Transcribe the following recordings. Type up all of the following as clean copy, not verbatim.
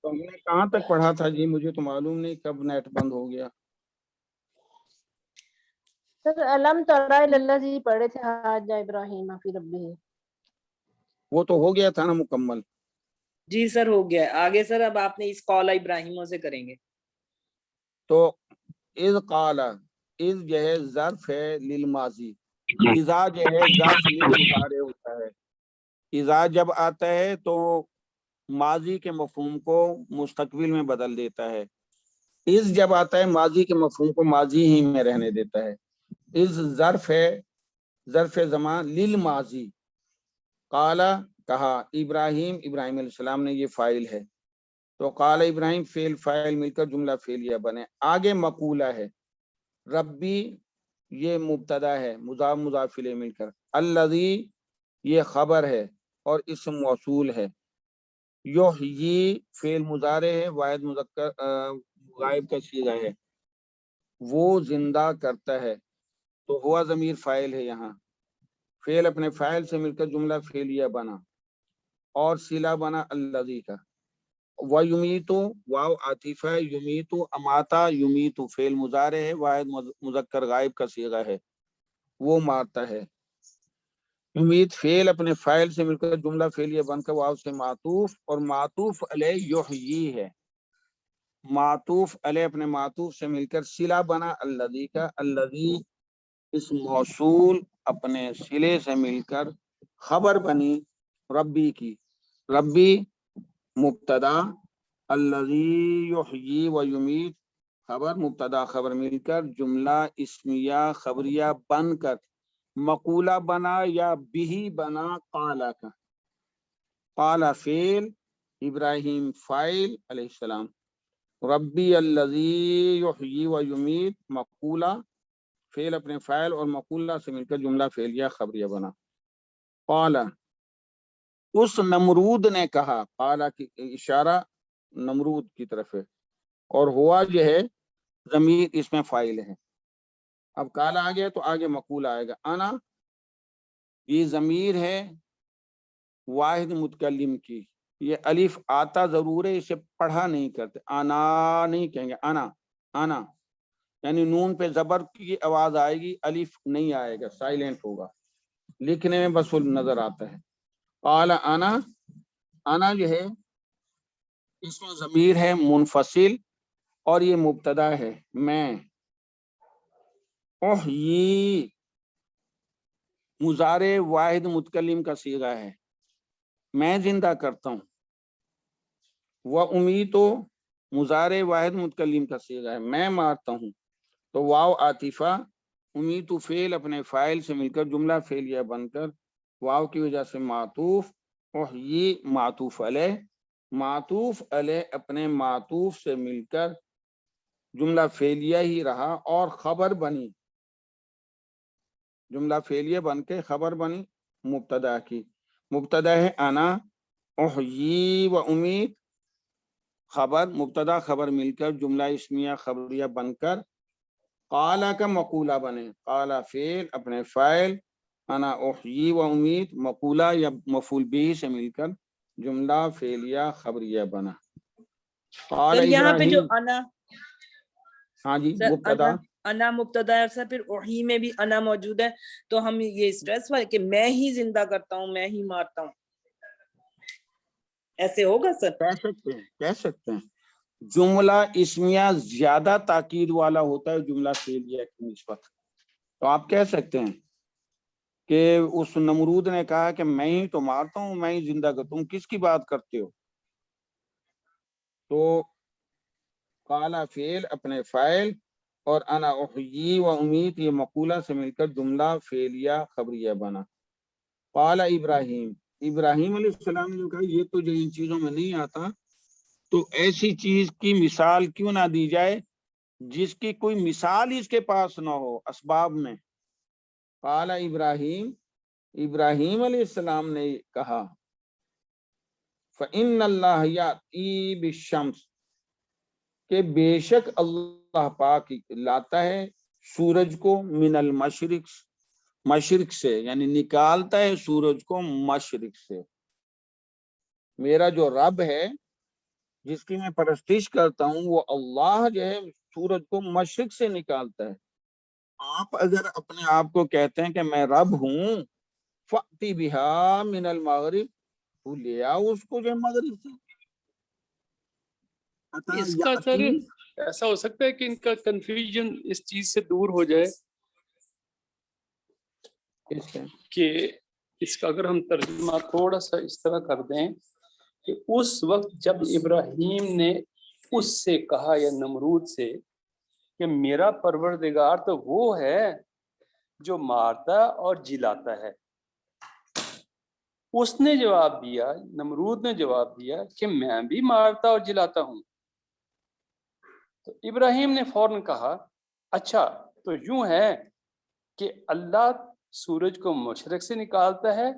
تو ہم نے کہاں تک پڑھا تھا جی؟ مجھے تو معلوم نہیں کب نیٹ بند ہو گیا. سر علم ترى الى الذي پڑھے تھے حاج ابراہیم فی ربہ. وہ تو ہو گیا تھا نا مکمل. جی سر ہو گیا. آگے سر اب آپ نے اس قال ابراہیموں سے کریں گے. تو اذ قال، اذ جو ہے ظرف ہے للماضی، اذا جو ہے ظرف للمضارع ہوتا ہے. اذا جب آتا ہے تو ماضی کے مفہوم کو مستقبل میں بدل دیتا ہے. اذ جب آتا ہے ماضی کے مفہوم کو ماضی ہی میں رہنے دیتا ہے. اذ ظرف ہے، ظرف زمان للماضی. قال کہا، ابراہیم ابراہیم علیہ السلام نے، یہ فاعل ہے. تو قال ابراہیم فعل فاعل مل کر جملہ فعلیہ بنے. آگے مقولہ ہے. ربی یہ مبتدا ہے، مضاف مضاف الیہ مل کر. الذی یہ خبر ہے اور اسم موصول ہے. یحیی فعل مضارع ہے، واحد مذکر غائب کا صیغہ ہے. وہ زندہ کرتا ہے. تو ہوا ضمیر فاعل ہے. یہاں فعل اپنے فاعل سے مل کر جملہ فعلیہ بنا اور صلہ بنا الذی کا. وَيُمِيتُ واو عاطفہ ہے. یمیتو اماتا، یمیتو فعل مضارع ہے، واحد مذکر غائب کا صیغہ ہے. وہ مارتا ہے. یمیت فعل اپنے فاعل سے مل کر جملہ فعلیہ بن کر واو سے معطوف، اور معطوف علیہ یحیی ہے. معطوف علیہ اپنے معطوف سے مل کر صلہ بنا الذی کا. الذی اس موصول اپنے صلے سے مل کر خبر بنی ربی کی. ربی مبتدا، الذی یحیی و یمیت خبر، مبتدا خبر مل کر جملہ اسمیہ خبریہ بن کر مقولہ بنا یا بھی بنا قالا کا. قالا فعل، ابراہیم فاعل علیہ السلام. ربی الذی یحیی و یمیت مقولہ فعل اپنے فاعل اور مقولہ سے مل کر جملہ فعلیہ خبریہ بنا. قالا اس نمرود نے کہا. قالا کی اشارہ نمرود کی طرف ہے، اور ہوا جو ہے ضمیر اس میں فاعل ہے. اب قالا آ گیا تو آگے مقولہ آئے گا. انا یہ ضمیر ہے واحد متکلم کی. یہ الف آتا ضرور ہے، اسے پڑھا نہیں کرتے. انا نہیں کہیں گے، انا. انا یعنی نون پہ زبر کی آواز آئے گی، الف نہیں آئے گا، سائلنٹ ہوگا. لکھنے میں بس نظر آتا ہے. قال انا، انا جو ہے اس میں ضمیر ہے منفصل اور یہ مبتدا ہے میں. احیی مضارع واحد متکلم کا صیغہ ہے، میں زندہ کرتا ہوں. وہ امیتو مضارع واحد متکلم کا صیغہ ہے، میں مارتا ہوں. تو واو عاطفہ، امیتو فعل اپنے فاعل سے مل کر جملہ فعلیہ بن کر واو کی وجہ سے معطوف. احیی معطوف علیہ، معطوف علیہ اپنے معطوف سے مل کر جملہ فعلیہ ہی رہا اور خبر بنی. جملہ فعلیہ بن کے خبر بنی مبتدا کی. مبتدا ہے انا، احیی و امید خبر، مبتدا خبر مل کر جملہ اسمیہ خبریہ بن کر قالا کا مقولہ بنے. قالا فعل اپنے فاعل، انا احیی و امید مقولہ یا مفعول به سے مل کر جملہ فعلیہ خبریہ بنا. قال سر یہاں پہ جو ابراہیم، انا، ہاں جی سر مبتدا، انا مبتدا ہے سر، پھر احی میں بھی انا موجود ہے، تو ہم یہ اسٹریس والے کہ میں ہی زندہ کرتا ہوں، میں ہی مارتا ہوں، ایسے ہوگا سر؟ کہہ سکتے ہیں، کہہ سکتے ہیں. جملہ اسمیہ زیادہ تاکید والا ہوتا ہے جملہ فعلیہ کی نسبت. تو آپ کہہ سکتے ہیں کہ اس نمرود نے کہا کہ میں ہی تو مارتا ہوں، میں ہی زندہ کرتا ہوں، کس کی بات کرتے ہو؟ تو قالا فعل اپنے فاعل اور انا احیی و امید یہ مقولہ سے مل کر جملہ فعلیہ خبریہ بنا. قال ابراہیم، ابراہیم علیہ السلام نے جو کہا یہ تو جو ان چیزوں میں نہیں آتا، تو ایسی چیز کی مثال کیوں نہ دی جائے جس کی کوئی مثال اس کے پاس نہ ہو اسباب میں. قال ابراہیم، ابراہیم علیہ السلام نے کہا فإن اللہ یأتی بالشمس کہ بے شک اللہ پاک لاتا ہے سورج کو من المشرق، مشرق سے، یعنی نکالتا ہے سورج کو مشرق سے. میرا جو رب ہے جس کی میں پرستش کرتا ہوں وہ اللہ جو ہے سورج کو مشرق سے نکالتا ہے. آپ اگر اپنے آپ کو کہتے ہیں کہ میں رب ہوں، فَأْتِ بِهَا مِنَ الْمَغْرِبِ، تو لے آؤ اس کو جو ہے مغرب سے. اس کا سر ایسا ہو سکتا ہے کہ ان کا کنفیوژن اس چیز سے دور ہو جائے اس کا کہ اس کا اگر ہم ترجمہ تھوڑا سا اس طرح کر دیں کہ اس وقت جب ابراہیم نے اس سے کہا یا نمرود سے کہ میرا پروردگار تو وہ ہے جو مارتا اور جلاتا ہے، اس نے جواب دیا، نمرود نے جواب دیا کہ میں بھی مارتا اور جلاتا ہوں. تو ابراہیم نے فوراً کہا اچھا تو یوں ہے کہ اللہ سورج کو مشرق سے نکالتا ہے،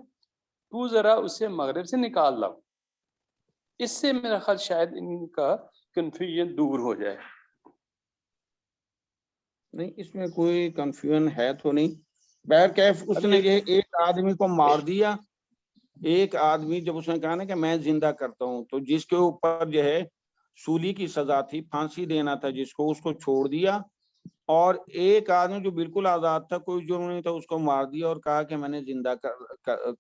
تو ذرا اسے مغرب سے نکال لاؤ. اس سے میرا خیال شاید ان کا کنفیوژن دور ہو جائے. نہیں، اس میں کوئی کنفیوژن ہے تو نہیں. بہرکیف اس نے یہ ایک آدمی کو مار دیا. ایک آدمی جب اس نے کہا نا کہ میں زندہ کرتا ہوں، تو جس کے اوپر جو ہے سولی کی سزا تھی، پھانسی دینا تھا جس کو، اس کو چھوڑ دیا. اور ایک آدمی جو بالکل آزاد تھا، کوئی جرم نہیں تھا، اس کو مار دیا اور کہا کہ میں نے زندہ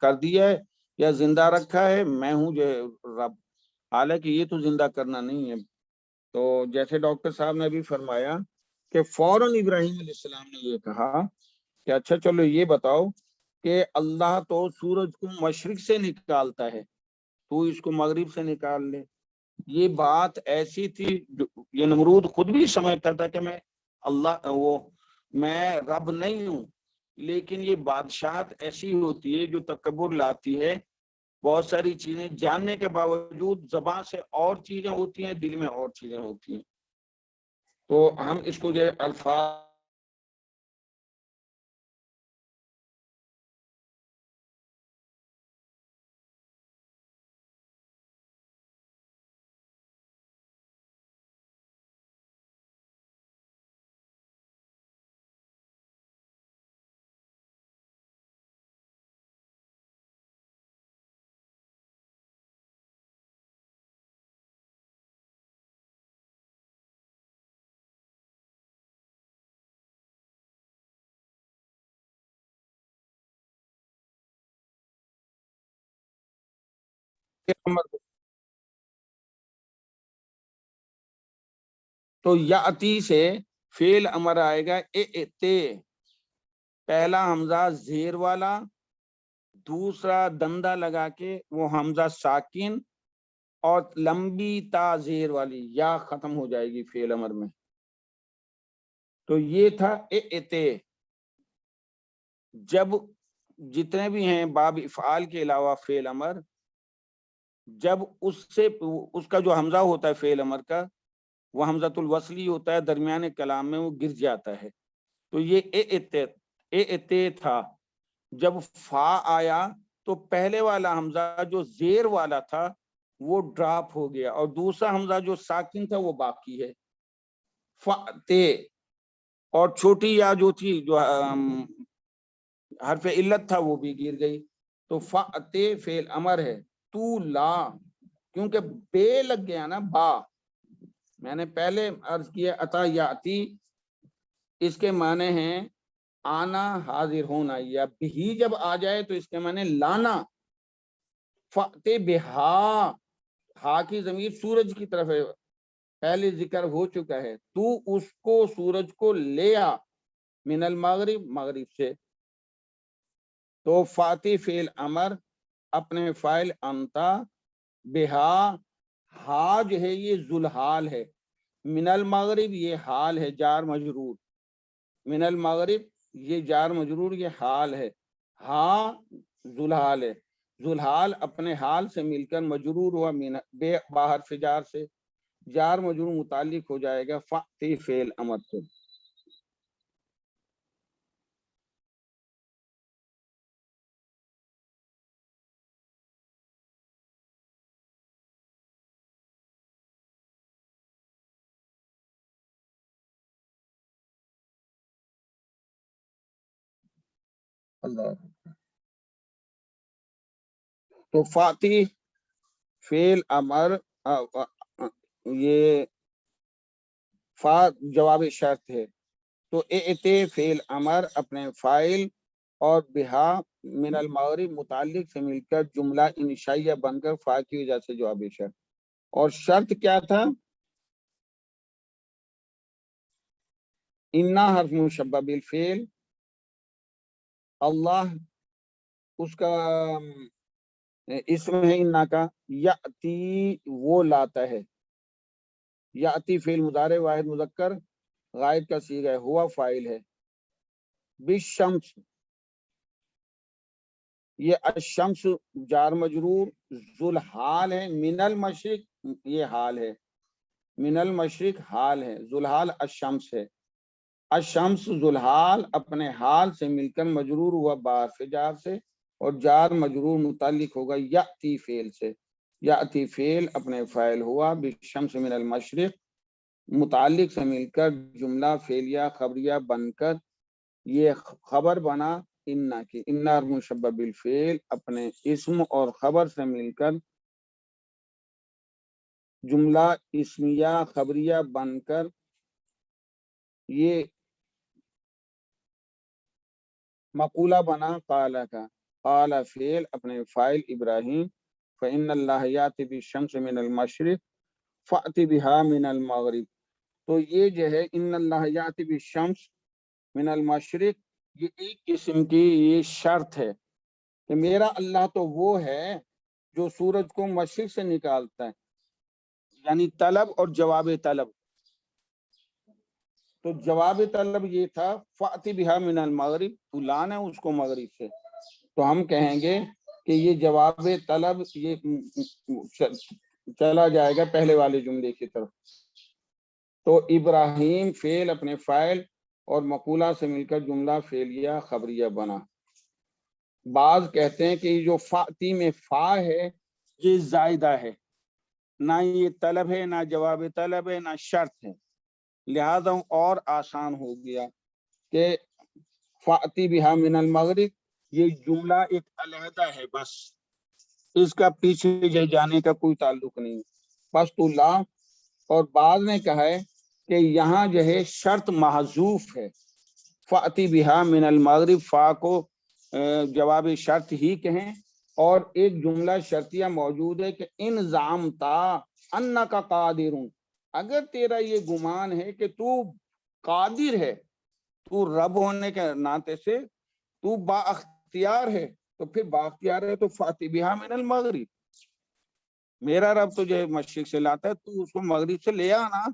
کر دیا ہے یا زندہ رکھا ہے، میں ہوں جو ہے رب. حالانکہ یہ تو زندہ کرنا نہیں ہے. تو جیسے ڈاکٹر صاحب نے بھی فرمایا کہ فوراً ابراہیم علیہ السلام نے یہ کہا کہ اچھا چلو یہ بتاؤ کہ اللہ تو سورج کو مشرق سے نکالتا ہے، تو اس کو مغرب سے نکال لے. یہ بات ایسی تھی، یہ نمرود خود بھی سمجھتا تھا کہ میں رب نہیں ہوں، لیکن یہ بادشاہت ایسی ہوتی ہے جو تکبر لاتی ہے. بہت ساری چیزیں جاننے کے باوجود زبان سے اور چیزیں ہوتی ہیں، دل میں اور چیزیں ہوتی ہیں. تو ہم اس کو جو ہے الفاظ تو یاتی سے فعل امر آئے گا اے، پہلا حمزہ زیر والا، دوسرا دندہ لگا کے وہ حمزہ ساکن، اور لمبی تا زیر والی یا ختم ہو جائے گی فعل امر میں. تو یہ تھا اے. جب جتنے بھی ہیں باب افعال کے علاوہ فعل امر، جب اس کا جو حمزہ ہوتا ہے فعل امر کا، وہ حمزۃ الوصلی ہوتا ہے، درمیان کلام میں وہ گر جاتا ہے. تو یہ اے تھا. جب فا آیا تو پہلے والا حمزہ جو زیر والا تھا وہ ڈراپ ہو گیا، اور دوسرا حمزہ جو ساکن تھا وہ باقی ہے. فاتے، اور چھوٹی یا جو تھی جو حرف علت تھا وہ بھی گر گئی. تو فاتے فعل امر ہے. تو لا، کیونکہ بے لگ گیا نا، با. میں نے پہلے عرض کیا عطا یاتی، اس کے معنی ہیں آنا، حاضر ہونا، یا بھی جب آ جائے تو اس کے معنی لانا. فاتے بہا، ہا کی ضمیر سورج کی طرف ہے، پہلے ذکر ہو چکا ہے. تو اس کو سورج کو لے آ، من المغرب، مغرب سے. تو فاتی فعل امر، اپنے فاعل انتا، بہا، ہا جو ہے یہ ذوالحال ہے، من المغرب یہ حال ہے جار مجرور، من المغرب یہ جار مجرور یہ حال ہے، ہاں ذوالحال ہے. ذوالحال اپنے حال سے مل کر مجرور ہوا بے باہر سے جار سے، جار مجرور متعلق ہو جائے گا فاتی فعل امر سے. اللہ. تو فاتی فعل امر یہ فا جواب شرط ہے، تو اتے فعل امر اپنے فائل اور بہا من المغرب متعلق سے مل کر جملہ انشائیہ بن کر فا کی وجہ سے جواب شرط. اور شرط کیا تھا؟ انا حرف مشبہ بالفعل، اللہ اس کا اسم ہے انا کا، یاتی وہ لاتا ہے، یاتی فعل مضارع واحد مذکر غائب کا صیغہ ہے، ہوا فاعل ہے، بالشمس یہ الشمس جار مجرور، ذوالحال ہے، من المشرق یہ حال ہے، من المشرق حال ہے، ذوالحال الشمس ہے، الشمس ذوالحال اپنے حال سے مل کر مجرور ہوا باعث جار سے، اور جار مجرور متعلق ہوگا یاتی فعل سے، یاتی فعل اپنے فاعل ہوا بالشمس من المشرق متعلق سے مل کر جملہ فعلیہ خبریہ بن کر یہ خبر بنا انا کی، انا مشبہ بالفعل اپنے اسم اور خبر سے مل کر جملہ اسمیہ خبریہ بن کر یہ مقولہ بنا قال کا، قال فعل اپنے فاعل ابراہیم، فإن اللہ یاتی بالشمس من المشرق فأتی بہا من المغرب، تو یہ جو ہے ان اللہ یاتی بالشمس من المشرق یہ ایک قسم کی یہ شرط ہے کہ میرا اللہ تو وہ ہے جو سورج کو مشرق سے نکالتا ہے، یعنی طلب اور جواب طلب. تو جواب طلب یہ تھا فأتی بہا من المغرب، تو لانا اس کو مغرب سے، تو ہم کہیں گے کہ یہ جواب طلب یہ چلا جائے گا پہلے والے جملے کی طرف. تو ابراہیم فعل اپنے فاعل اور مقولہ سے مل کر جملہ فعلیہ خبریہ بنا. بعض کہتے ہیں کہ یہ جو فاتی میں فا ہے یہ زائدہ ہے، نہ یہ طلب ہے، نہ جواب طلب ہے، نہ شرط ہے، لہذا اور آسان ہو گیا کہ فاتی بہا من المغرب یہ جملہ ایک علیحدہ ہے، بس اس کا پیچھے جانے کا کوئی تعلق نہیں، بس تو لا. اور بعض نے کہا ہے کہ یہاں جو ہے شرط محذوف ہے، فاتی بہا من المغرب فا کو جواب شرط ہی کہیں، اور ایک جملہ شرطیہ موجود ہے کہ ان زعمتا انکا قادرون، اگر تیرا یہ گمان ہے کہ تو قادر ہے، تو رب ہونے کے ناطے سے تو با اختیار ہے، تو پھر با اختیار ہے تو فاتی بہا من المغرب، میرا رب تجھے مشرق سے لاتا ہے تو اس کو مغرب سے لے آنا.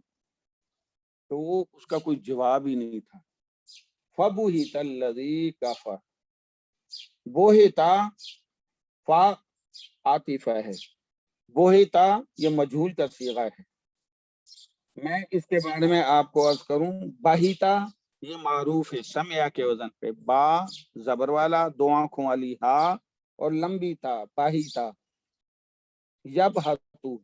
تو وہ اس کا کوئی جواب ہی نہیں تھا. فَبُهِتَ الَّذِي كَفَرَ، بوہتا فا عاطفہ ہے، بوہتا یہ مجہول کا صیغہ ہے. میں اس کے بارے میں آپ کو عرض کروں، باہیتا یہ معروف ہے سمعہ کے وزن پہ، با زبر والا دو آنکھوں والی ہا اور لمبی تا باہیتا، یبہتو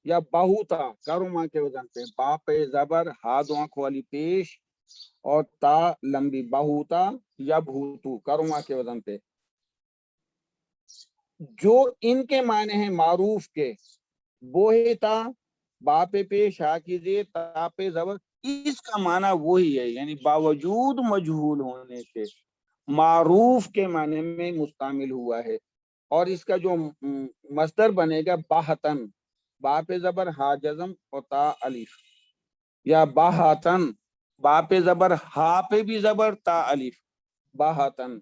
یا باہوتا کرما کے وزن پہ، با پہ زبر ہا دو آنکھوں والی پیش اور تا لمبی، باہوتا یبہتو کرما کے وزن پہ. جو ان کے معنی ہیں معروف کے، بوہتا با پہ پیش ہا کی زیر تا پہ زبر، اس کا معنی وہی ہے، یعنی باوجود مجہول ہونے کے معروف کے معنی میں مستعمل ہوا ہے. اور اس کا جو مصدر بنے گا باہتن، با پہ زبر ہا جزم اور تا الف، یا باہتن با پہ زبر ہا پہ بھی زبر تا الف، باہتن.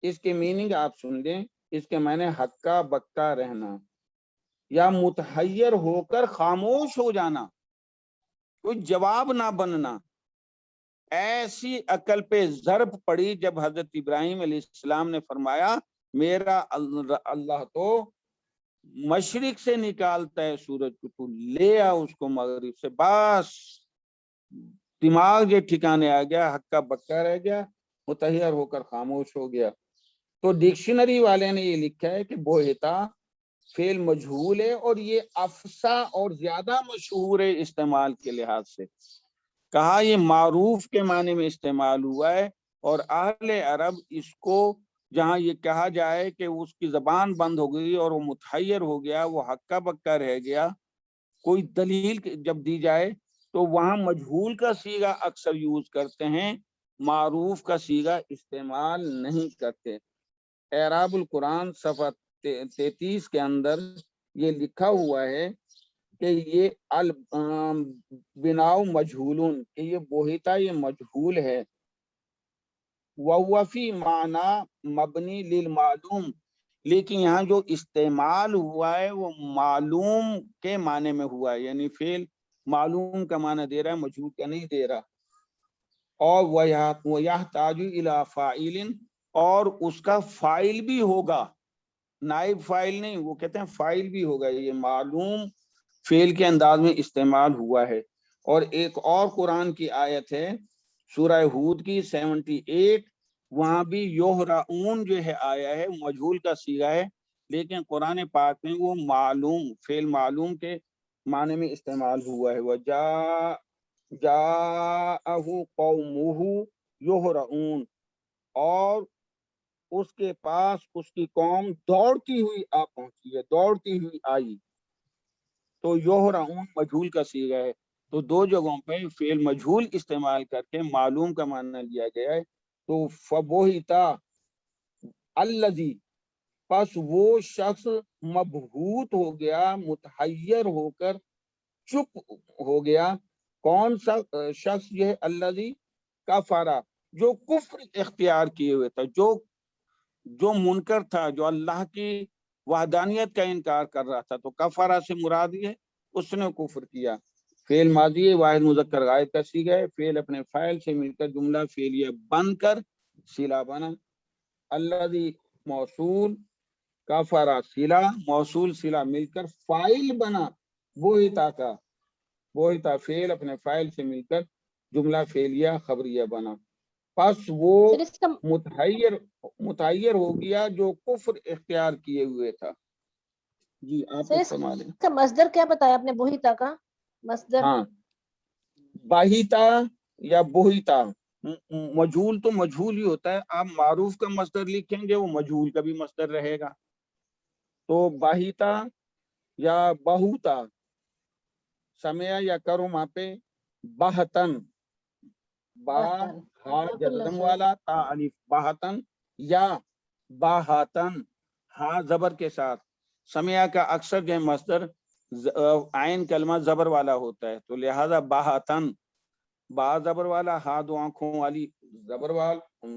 اس کے میننگ آپ سن لیں، اس کے معنی ہکا بکا رہنا یا متحیر ہو کر خاموش ہو جانا، کوئی جواب نہ بننا. ایسی عقل پہ ضرب پڑی جب حضرت ابراہیم علیہ السلام نے فرمایا میرا اللہ تو مشرق سے نکالتا ہے سورج کو، تو لے آ اس کو مغرب سے. بس دماغ جو ٹھکانے آ گیا، ہکا بکا رہ گیا، متحیر ہو کر خاموش ہو گیا. تو ڈکشنری والے نے یہ لکھا ہے کہ بوہتا فعل مجہول ہے، اور یہ افصح اور زیادہ مشہور ہے استعمال کے لحاظ سے. کہا یہ معروف کے معنی میں استعمال ہوا ہے، اور اہل عرب اس کو جہاں یہ کہا جائے کہ اس کی زبان بند ہو گئی اور وہ متحیر ہو گیا، وہ ہکا بکا رہ گیا، کوئی دلیل جب دی جائے تو وہاں مجہول کا صیغہ اکثر یوز کرتے ہیں، معروف کا صیغہ استعمال نہیں کرتے۔ اعراب القرآن صفحہ 33 کے اندر یہ لکھا ہوا ہے کہ یہ بناؤ مجہولون، کہ یہ بوہیتا یہ مجہول ہے، وَوَفِي معنی مبنی للمعلوم، لیکن یہاں جو استعمال ہوا ہے وہ معلوم کے معنی میں ہوا ہے، یعنی فعل معلوم کا معنی دے رہا ہے، مجہول کا نہیں دے رہا۔ اور وَيَحْتَاجُ إِلَىٰ فَاعِلٍ، اور اس کا فاعل بھی ہوگا، نائب فاعل نہیں، وہ کہتے ہیں فاعل بھی ہوگا، یہ معلوم فعل کے انداز میں استعمال ہوا ہے۔ اور ایک اور قرآن کی آیت ہے سورہ ہود کی 78، وہاں بھی یہرعون جو ہے آیا ہے، مجہول کا صیغہ ہے، لیکن قرآن پاک میں وہ معلوم فعل معلوم کے معنی میں استعمال ہوا ہے۔ وَجَاءَهُ قَوْمُهُ یہرعون، اور اس کے پاس اس کی قوم دوڑتی ہوئی آ پہنچی ہے، دوڑتی ہوئی آئی، تو یہرعون مجہول کا صیغہ ہے۔ تو دو جگہوں پہ فعل مجہول استعمال کر کے معلوم کا معنی لیا گیا ہے۔ تو فبوہتا الذی، پس وہ شخص مبہوت ہو گیا، متحیر ہو کر چپ ہو گیا، کون سا شخص یہ ہے؟ الذی کفر، جو کفر اختیار کیے ہوئے تھا، جو منکر تھا، جو اللہ کی وحدانیت کا انکار کر رہا تھا، تو کفارہ سے مراد یہ اس نے کفر کیا۔ فعل ماضی ہے، واحد مذکر غائب کا صیغہ ہے، فعل اپنے فاعل سے مل کر جملہ فعلیہ بن کر صلہ بنا۔ الذی موصول، کفارہ صلہ، موصول صلہ مل کر فاعل بنا بوہتا کا، بوہتا فعل اپنے فاعل سے مل کر جملہ فعلیہ خبریہ بنا۔ پس وہ سر اس کا متحیر ہو گیا جو کفر اختیار کیے ہوئے تھا۔ جی آپ سر کو اس فرما دیں۔ کا مصدر کیا بتایا آپ نے؟ بوہیتا کا مصدر؟ ہاں، باہیتا یا بوہیتا، مجہول تو مجہول ہی ہوتا ہے، آپ معروف کا مصدر لکھیں گے وہ مجہول کا بھی مصدر رہے گا۔ تو باہیتا یا بہوتا، سمیا یا کرو وہاں پہ باہتن، با ہا جزم والا، تا الف، باہتن یا باہتن ہا زبر کے ساتھ۔ سمیا کا اکثر جو مصدر عین کلمہ زبر والا ہوتا ہے، تو لہذا باہتن، با زبر والا، ہا دو آنکھوں والی،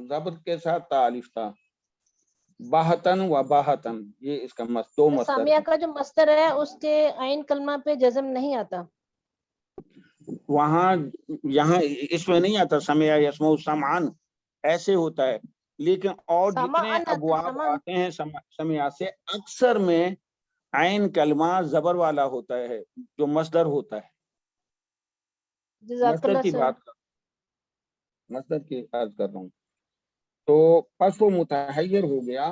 زبر کے ساتھ تا الف تھا، باہتن و باہتن، یہ اس کا دو مصدر سامیہ ہے۔ کا جو مصدر ہے اس کے عین کلمہ پہ جزم نہیں آتا؟ وہاں یہاں اس میں نہیں آتا سمع یسمع سمعن، ایسے ہوتا ہے، لیکن اور جتنے سمعن آتا، ابواب سمعن۔ آتے ہیں سمع سے، اکثر میں عین کلمہ زبر والا ہوتا ہے جو مصدر ہوتا ہے۔ جزاک مصدر اللہ کی سر۔ بات کر مصدر کی عرض کر رہا ہوں۔ تو پس وہ متحیر ہو گیا،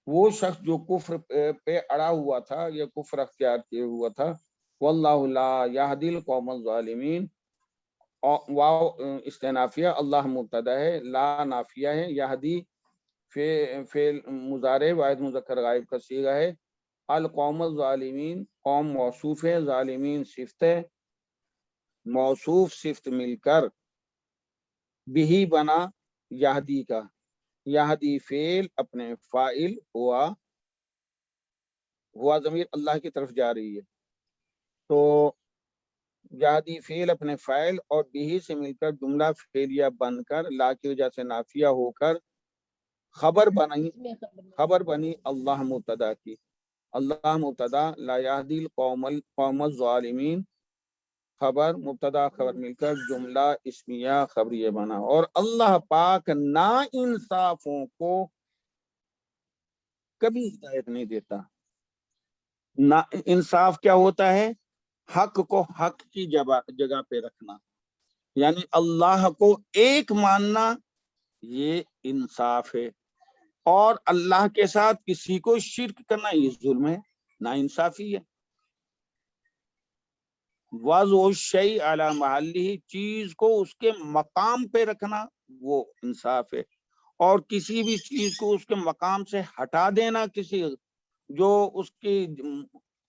وہ شخص جو کفر پہ اڑا ہوا تھا، یہ کفر اختیار کیے ہوا تھا۔ واللہ لا یہدی القوم الظالمین، واو استنافیہ، اللہ مبتدا ہے، لا نافیہ ہے، یہدی فعل مضارع واحد مذکر غائب کا صیغہ ہے، القوم الظالمین، قوم موصوف ہے، ظالمین صفت ہے، موصوف صفت مل کر بھی بنا یہدی کا، یہدی فعل اپنے فاعل ہوا ضمیر اللہ کی طرف جا رہی ہے، تو یہدی فعل اپنے فاعل اور بھی سے مل کر جملہ فعلیہ بن کر لا کی وجہ سے نافیہ ہو کر خبر بنی اللہ مبتدا کی، اللہ مبتدا، لا یہدی القوم الظالمین خبر، مبتدا خبر مل کر جملہ اسمیہ خبریہ بنا۔ اور اللہ پاک نا انصافوں کو کبھی ہدایت نہیں دیتا۔ نا انصاف کیا ہوتا ہے؟ حق کو حق کی جگہ پہ رکھنا، یعنی اللہ کو ایک ماننا، یہ انصاف ہے، اور اللہ کے ساتھ کسی کو شرک کرنا یہ ظلم ہے، نا انصافی ہے۔ وضع الشیء علی محلہ، چیز کو اس کے مقام پہ رکھنا وہ انصاف ہے، اور کسی بھی چیز کو اس کے مقام سے ہٹا دینا، کسی جو اس کی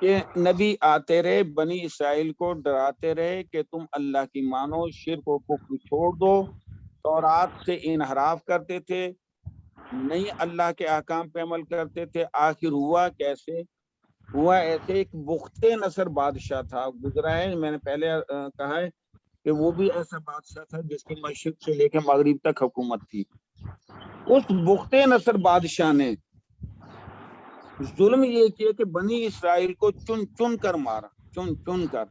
کہ نبی آتے رہے بنی اسرائیل کو ڈراتے رہے کہ تم اللہ کی مانو، شرک و کفر چھوڑ دو، تورات سے انحراف کرتے تھے، نہیں اللہ کے احکام پہ عمل کرتے تھے۔ آخر ہوا کیسے؟ ہوا ایسے، ایک بخت نصر بادشاہ تھا، گزرا ہے، میں نے پہلے کہا ہے کہ وہ بھی ایسا بادشاہ تھا جس کی مشرق سے لے کے مغرب تک حکومت تھی۔ اس بخت نصر بادشاہ نے ظلم یہ کیا کہ بنی اسرائیل کو چن چن کر مارا، چن چن کر،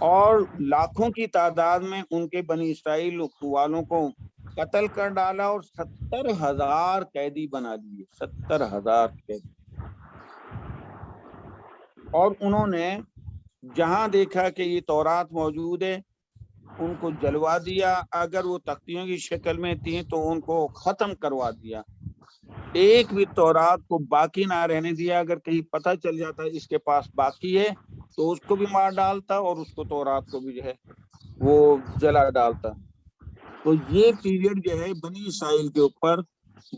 اور لاکھوں کی تعداد میں ان کے بنی اسرائیل والوں کو قتل کر ڈالا، اور 70,000 قیدی بنا دیے، 70,000 قیدی۔ اور انہوں نے جہاں دیکھا کہ یہ تورات موجود ہے ان کو جلوا دیا، اگر وہ تختیوں کی شکل میں تھیں تو ان کو ختم کروا دیا، ایک بھی تورات کو باقی نہ رہنے دیا۔ اگر کہیں پتہ چل جاتا ہے اس کے پاس باقی ہے تو اس کو بھی مار ڈالتا، اور اس کو تورات کو بھی جو ہے وہ جلا ڈالتا۔ تو یہ پیریڈ جو ہے بنی اسرائیل کے اوپر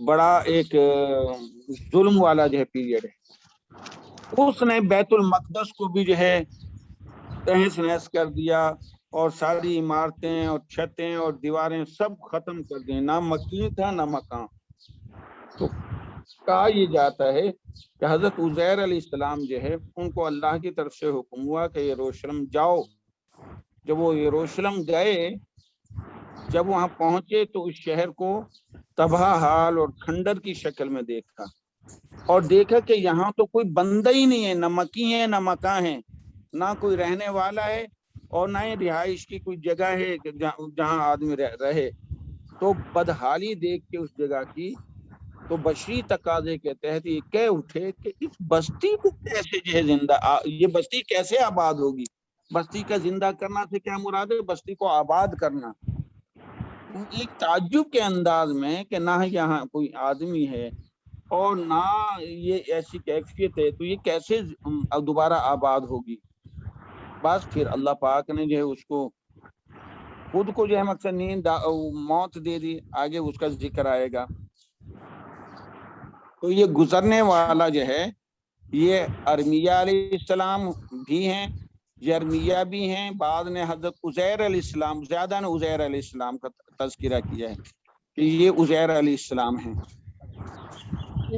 بڑا ایک ظلم والا جو ہے پیریڈ ہے۔ اس نے بیت المقدس کو بھی جو ہے تہس نہس کر دیا، اور ساری عمارتیں اور چھتیں اور دیواریں سب ختم کر دیں، نہ مکی تھا نہ مکان۔ تو کہا یہ جاتا ہے کہ حضرت عزیر علیہ السلام جو ہے ان کو اللہ کی طرف سے حکم ہوا کہ یروشلم جاؤ۔ جب وہ یروشلم گئے، جب وہاں پہنچے تو اس شہر کو تباہ حال اور کھنڈر کی شکل میں دیکھا، اور دیکھا کہ یہاں تو کوئی بندہ ہی نہیں ہے، نہ مکی ہے نہ مکان ہے، نہ کوئی رہنے والا ہے، اور نہ ہی رہائش کی کوئی جگہ ہے جہاں آدمی رہے۔ تو بدحالی دیکھ کے اس جگہ کی، تو بشری تقاضے کے تحت یہ کہہ اٹھے کہ اس بستی کو کیسے جو ہے زندہ، یہ بستی کیسے آباد ہوگی؟ بستی کا زندہ کرنا سے کیا مراد ہے؟ بستی کو آباد کرنا۔ ایک تعجب کے انداز میں کہ نہ یہاں کوئی آدمی ہے اور نہ یہ ایسی کیفیت ہے، تو یہ کیسے دوبارہ آباد ہوگی؟ بس پھر اللہ پاک نے جو ہے اس کو خود کو جو ہے مقصد نیند موت دے دی، آگے اس کا ذکر آئے گا۔ تو یہ گزرنے والا جو ہے یہ ارمیہ علیہ السلام بھی ہیں، یرمیہ بھی ہیں، بعد نے حضرت عزیر علیہ السلام، زیادہ نے عزیر علیہ السلام کا تذکرہ کیا ہے کہ یہ عزیر علیہ السلام ہیں۔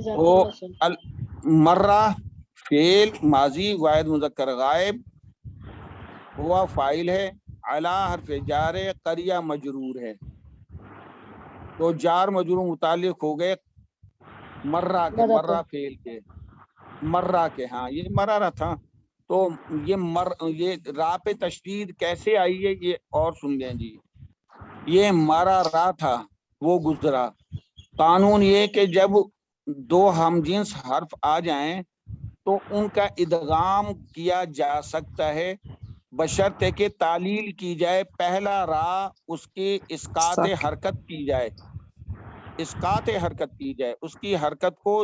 تو مرہ فعل ماضی واحد مذکر غائب، ہوا فاعل ہے، علی حرف جار، قریہ مجرور ہے، تو جار مجرور متعلق ہو گئے مرہ کے، مرہ فعل کے، مرہ کے، ہاں یہ مرہ تھا۔ تو یہ را پہ تشدید کیسے آئی ہے یہ اور سن لیں جی۔ یہ مرہ را تھا، وہ گزرا۔ قانون یہ کہ جب دو ہم جنس حرف آ جائیں تو ان کا ادغام کیا جا سکتا ہے، بشرطے کہ تعلیل کی جائے، پہلا را اس کی اسقاط حرکت کی جائے، اسقاط حرکت کی جائے، اس کی حرکت کو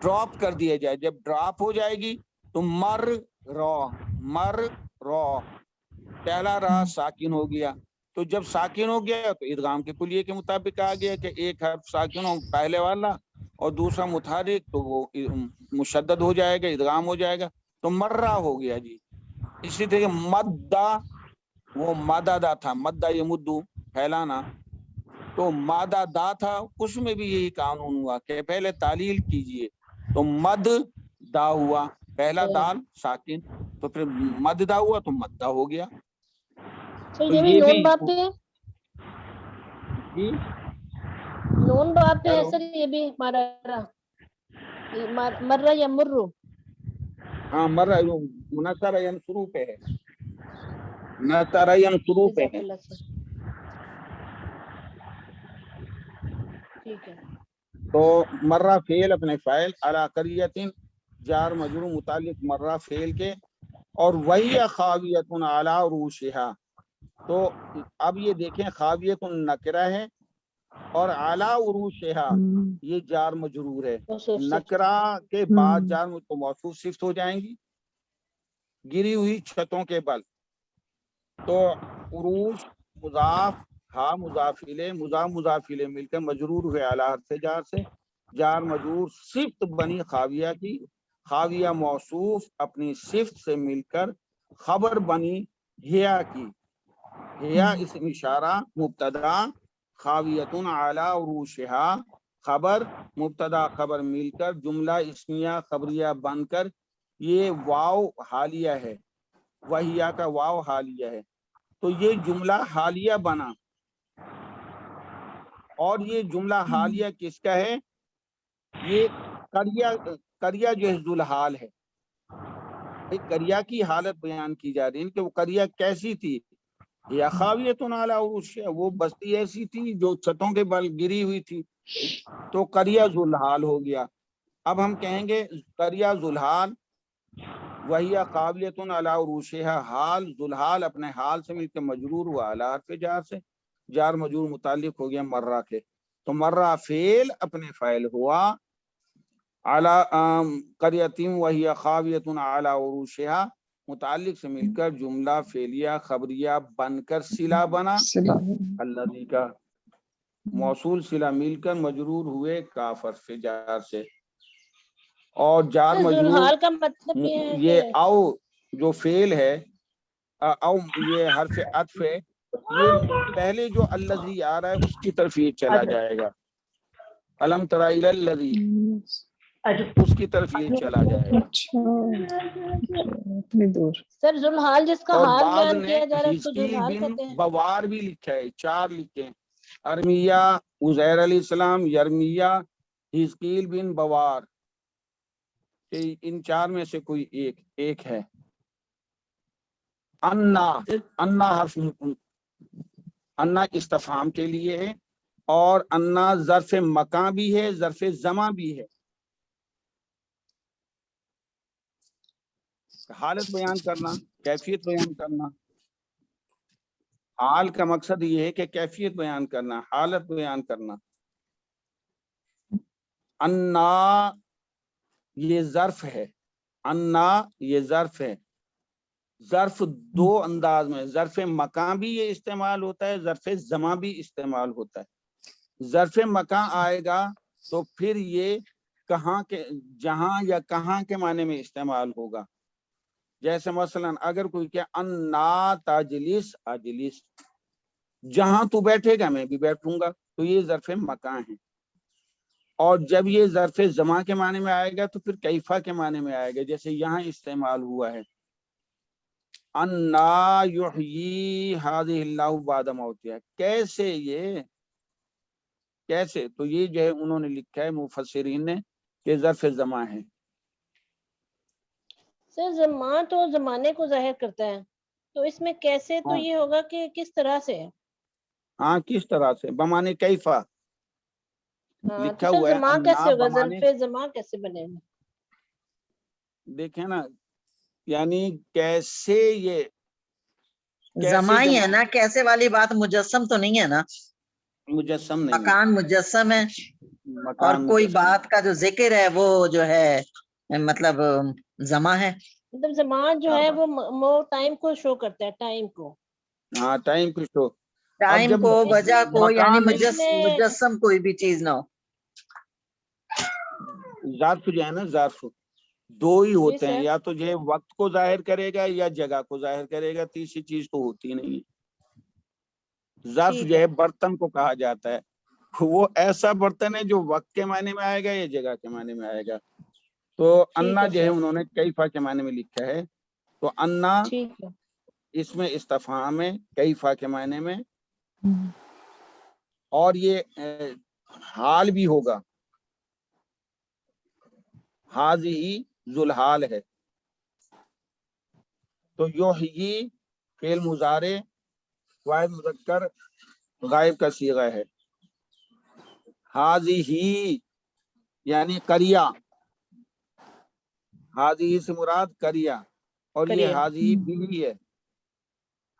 ڈراپ کر دیا جائے۔ جب ڈراپ ہو جائے گی تو مر رو، پہلا را ساکن ہو گیا، تو جب ساکن ہو گیا تو ادغام کے کلیے کے مطابق آ گیا کہ ایک حرف ساکن ہو پہلے والا اور دوسرا متحرک، تو وہ مشدد ہو جائے گا، ادغام ہو جائے گا، تو مرہ ہو گیا جی۔ اسی طرح مدہ، وہ مادہ تھا، مدہ یمدو پھیلانا، تو مادہ دا تھا، اس میں بھی یہی قانون ہوا کہ پہلے تعلیل کیجئے، تو مد دا ہوا، پہلا دال ساکن، تو پھر مد دا ہوا تو مدہ ہو گیا۔ تو یہ نون بات ہے، جی نون بات ہے سر، یہ بھی مرہ یا مرو، ہاں مرہ نصر ینصرو پہ ہے، نصر ینصرو پہ ہے۔ ٹھیک ہے۔ تو مرہ فعل اپنے فاعل، علی قریۃ جار مجرور متعلق مرہ فعل کے، اور وہی خاویۃ علی عروشہا، تو اب یہ دیکھیں خاویۃ نکرہ ہے اور علی عروشہا یہ جار مجرور ہے، نکرہ کے بعد جار تو موصوف صفت ہو جائیں گی، گری ہوئی چھتوں کے بل، تو عروش مضاف، ہاں مضاف الیہ، مضاف الیہ مل کر مجرور ہوئے اعلی حرف جار سے، جار مجرور صفت بنی خاویہ کی، خاویہ موصوف اپنی صفت سے مل کر خبر بنی ہیا کی. ہیا اسم اشارہ مبتدا خاویتن علی عروشہا خبر مبتدا خبر مل کر جملہ اسمیہ خبریہ بن کر یہ واو حالیہ ہے، وہیا کا واو حالیہ ہے. تو یہ جملہ حالیہ بنا، اور یہ جملہ حالیہ کس کا ہے؟ یہ قریہ جو ہے ذوالحال ہے. قریہ کی حالت بیان کی جا رہی ہے کہ وہ قریہ کیسی تھی. یا خاویتن علی عروشہا، وہ بستی ایسی تھی جو چھتوں کے بل گری ہوئی تھی، تو قریہ ذوالحال ہو گیا. اب ہم کہیں گے قریہ ذوالحال وہی قابلیتن علی عروشہا، حال ذوالحال اپنے حال سے مل کے مجرور ہوا علی حرف جار سے، جار مجرور متعلق ہو گیا مرہ کے، تو مرہ فعل اپنے فاعل ہوا علی قریۃ وہی خاویۃ علی عروشہا، متعلق سے مل کر جملہ فعلیہ خبریہ بن کر صلہ بنا، الذی کا موصول صلہ مل کر مجرور ہوئے کاف حرف جار سے. اور جار سر مجرور ذوالحال کا مطلب یہ ہے یہ کہ او جو فعل ہے، او یہ حرف عطف ہے، یہ پہلے جو الذی آ رہا ہے اس کی طرف یہ چلا جائے گا. الم تری الی الذی، اس کی طرف یہ چلا جائے گا. سر ذوالحال جس کا اور حال بعض بیان نے کیا جا رہا ہے اس کو حزقیل ذوالحال بن کہتے ہیں. بوار بھی لکھا ہے، 4 لکھے ہیں، ارمیہ عزیر علیہ السلام، یرمیہ، حزقیل بن بوار، ان 4 میں سے کوئی ایک ہے. انا حرف انا استفہام کے لیے ہے، اور انا ظرف مکان بھی ہے، ظرف زمان بھی ہے. حالت بیان کرنا، کیفیت بیان کرنا. حال کا مقصد یہ ہے کہ کیفیت بیان کرنا، حالت بیان کرنا. انا یہ ظرف ہے، انا یہ ظرف ہے. ظرف 2 انداز میں، ظرف مکان بھی یہ استعمال ہوتا ہے، ظرف زمان بھی استعمال ہوتا ہے. ظرف مکان آئے گا تو پھر یہ کہاں کے، جہاں یا کہاں کے معنی میں استعمال ہوگا. جیسے مثلا اگر کوئی کہ انا تجلس اجلس، جہاں تو بیٹھے گا میں بھی بیٹھوں گا، تو یہ ظرف مکان ہے. اور جب یہ ظرف زمان کے معنی میں آئے گا تو پھر کیفا کے معنی میں آئے گا، جیسے یہاں استعمال ہوا ہے انا یحیی ہذہ اللہ بعد موتہا، کیسے یہ، کیسے، تو یہ جو ہے انہوں نے لکھا ہے مفسرین نے کہ ظرف زمان ہے. سر زمان تو زمانے کو ظاہر کرتا ہے، تو اس میں کیسے تو ہاں یہ ہوگا کہ کس طرح سے. ہاں کس طرح سے، بمانے کیفا ہاں لکھا تو سر ہوا ہے. زمان انا کیسے ہوگا، بمانے، ظرف زمان کیسے بنے گا. دیکھیں نا، یعنی کیسے یہ زماں ہی جب ہے نا، کیسے والی بات مجسم تو نہیں ہے نا، مجسم نہیں ہے، مکان مجسم ہے، اور مکان کوئی مجسم. بات کا جو ذکر ہے وہ جو ہے مطلب زماں ہے. مطلب زمان جو ہے وہ ٹائم کو شو کرتا ہے، ٹائم کو. ہاں ٹائم کچھ تو. اب ٹائم جب کو، وجہ کو، یعنی مکان اس میں مجسم کوئی بھی چیز نہ ہو. ظرف جو ہے نا، ظرف 2 ہی جی ہوتے ہیں، سر. یا تو جو ہے وقت کو ظاہر کرے گا یا جگہ کو ظاہر کرے گا، تیسری چیز تو ہوتی نہیں ہے. ظرف ٹھیک جو ہے. ہے برتن کو کہا جاتا ہے، وہ ایسا برتن ہے جو وقت کے معنی میں آئے گا یا جگہ کے معنی میں آئے گا. تو ٹھیک انا ہے جو ہے سر. انہوں نے کیفا کے معنی میں لکھا ہے، تو انا ٹھیک ہے. اس میں استفہام ہے کیفا کے معنی میں، اور یہ حال بھی ہوگا، حاضی ذوالحال ہے. تو یحیی فعل مضارع واحد مذکر غائب کا صیغہ ہے. حاضی یعنی قریہ، حاضی سے مراد قریہ، اور یہ کریے. حاضی بھی ہے،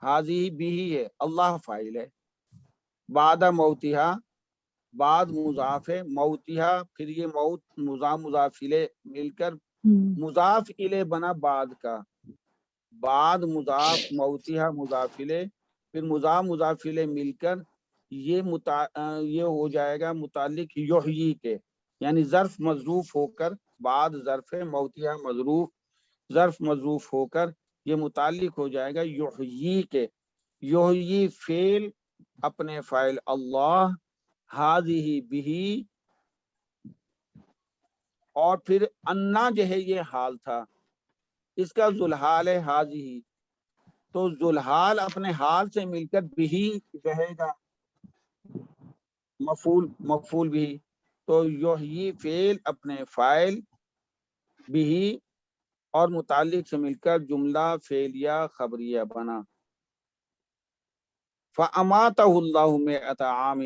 حاضی بھی ہے، اللہ فاعل ہے. بعد موتہا، بعد مضاف ہے، موتہا پھر یہ موت مضاف مضاف الیہ مل کر مضاف الیہ بنا بعد کا، بعد مضاف موتہا مضاف الیہ، پھر مضاف مضاف الیہ مل کر یہ ہو جائے گا متعلق یحیی کے، یعنی ظرف مظروف ہو کر بعد ظرف موتیہ مظروف ظرف مظروف ہو کر یہ متعلق ہو جائے گا یحیی کے، یحیی فعل اپنے فاعل اللہ، ہذہ بھی، اور پھر انا جو ہے یہ حال تھا، اس کا ذوالحال ہے ہذہ، تو ذوالحال اپنے حال سے مل کر بھی رہے گا مفعول بھی، تو یحیی فعل اپنے فاعل بھی اور متعلق سے مل کر جملہ فعلیہ خبریہ بنا۔ فَأَمَاتَهُ اللَّهُ مِئَةَ عَامٍ،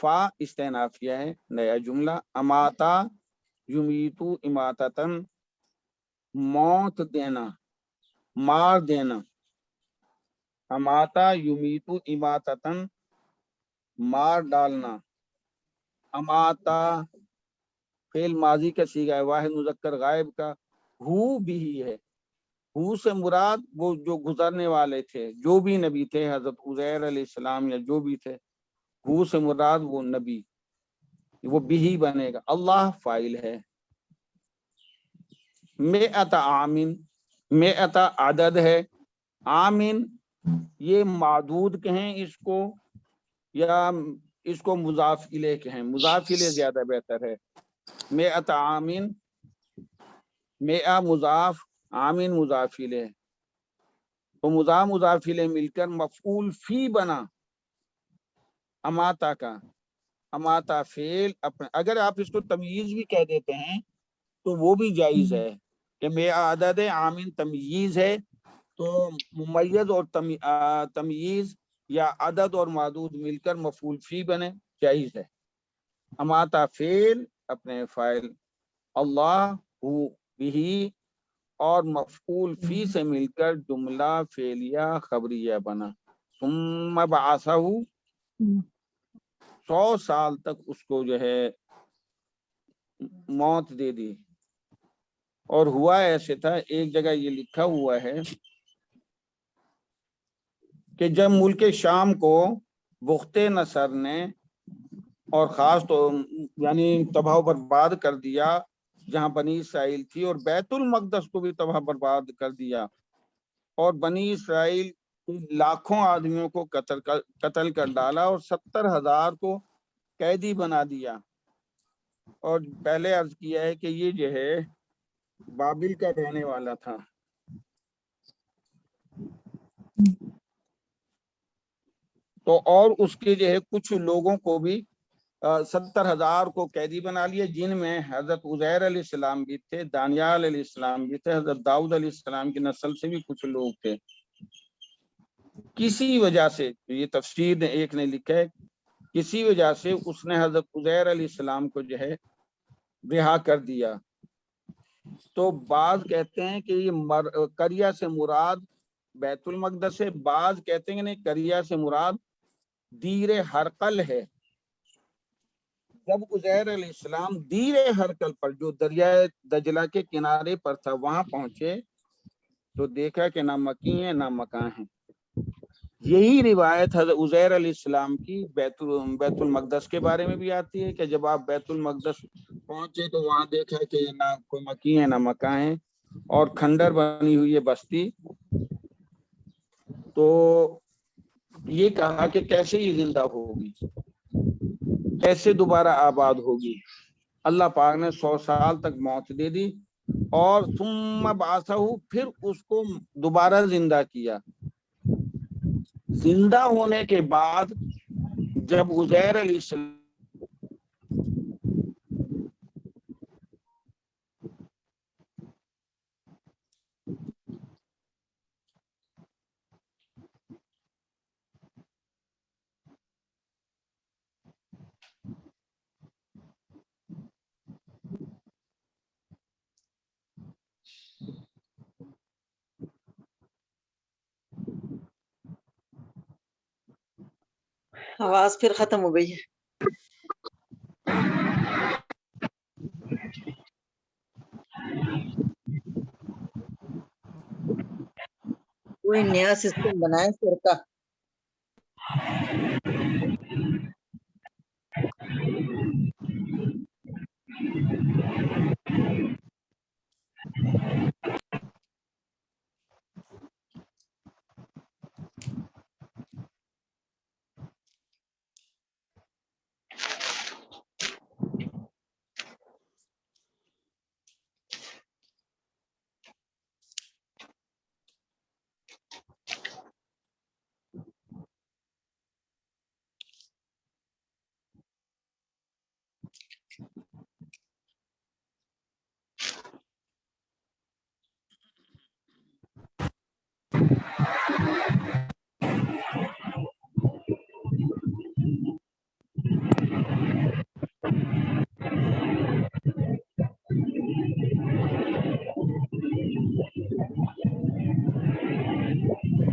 فا استئنافیہ ہے، نیا جملہ، اماتا یمیتو اماتتن، موت دینا، مار دینا، اماتا یمیتو اماتتن، مار ڈالنا، اماتا فعل ماضی کا صیغہ ہے واحد مذکر غائب کا، ہو بھی ہے، ہو سے مراد وہ جو گزرنے والے تھے، جو بھی نبی تھے، حضرت عزیر علیہ السلام یا جو بھی تھے، ہو سے مراد وہ نبی، وہ بھی بنے گا، اللہ فاعل ہے۔ مئۃ عامن، مئۃ عدد ہے، عامن یہ معدود کہیں اس کو یا اس کو مضاف الیہ کہیں، مضاف الیہ زیادہ بہتر ہے۔ مئۃ عامن، مئہ مضاف، عامن مضاف الیہ، تو مضاف الیہ مل کر مفعول فی بنا اماتا کا، اماتا فعل اپنے، اگر آپ اس کو تمییز بھی کہہ دیتے ہیں تو وہ بھی جائز ہے کہ مئہ عدد عامن تمییز ہے، تو ممیز اور تمییز یا عدد اور معدود مل کر مفعول فی بنے، جائز ہے۔ اماتا فعل اپنے فاعل اللہ ہو بھی اور مفعول فی سے مل کر جملہ فعلیہ خبریہ بنا۔ ثم بعثہ، 100 سال تک اس کو جو ہے موت دے دی، اور ہوا ایسے تھا، ایک جگہ یہ لکھا ہوا ہے کہ جب ملک شام کو بخت نصر نے اور خاص تو یعنی تباہ و برباد کر دیا جہاں بنی اسرائیل تھی، اور بیت المقدس کو بھی تباہ برباد کر دیا، اور بنی اسرائیل لاکھوں آدمیوں کو قتل کر ڈالا اور 70,000 کو قیدی بنا دیا، اور پہلے عرض کیا ہے کہ یہ جو ہے بابل کا رہنے والا تھا، تو اور اس کے جو ہے کچھ لوگوں کو بھی 70,000 کو قیدی بنا لیا، جن میں حضرت عزیر علیہ السلام بھی تھے، دانیال علیہ السلام بھی تھے، حضرت داؤد علیہ السلام کی نسل سے بھی کچھ لوگ تھے۔ کسی وجہ سے، یہ تفسیر ایک نے لکھا ہے، کسی وجہ سے اس نے حضرت عزیر علیہ السلام کو جو ہے رہا کر دیا، تو بعض کہتے ہیں کہ یہ قریہ سے مراد بیت المقدس ہے، بعض کہتے ہیں کہ نہیں، قریہ سے مراد دیر ہرقل ہے۔ جب عزیر علیہ السلام دیر ہرقل پر جو دریائے دجلہ کے کنارے پر تھا وہاں پہنچے تو دیکھا کہ نہ مکی ہیں نہ مکاں ہیں۔ یہی روایت حضرت عزیر علیہ السلام کی بیت المقدس کے بارے میں بھی آتی ہے کہ جب آپ بیت المقدس پہنچے تو وہاں دیکھا کہ نہ کوئی مکی ہیں نہ مکاں ہیں، اور کھنڈر بنی ہوئی ہے بستی، تو یہ کہا کہ کیسے یہ زندہ ہوگی، کیسے دوبارہ آباد ہوگی۔ اللہ پاک نے 100 سال تک موت دے دی، اور ثم بعثہ، پھر اس کو دوبارہ زندہ کیا۔ زندہ ہونے کے بعد جب عزیر علیہ السلام آواز پھر ختم ہو گئی ہے۔ کوئی نیا سسٹم بنائے سر کا۔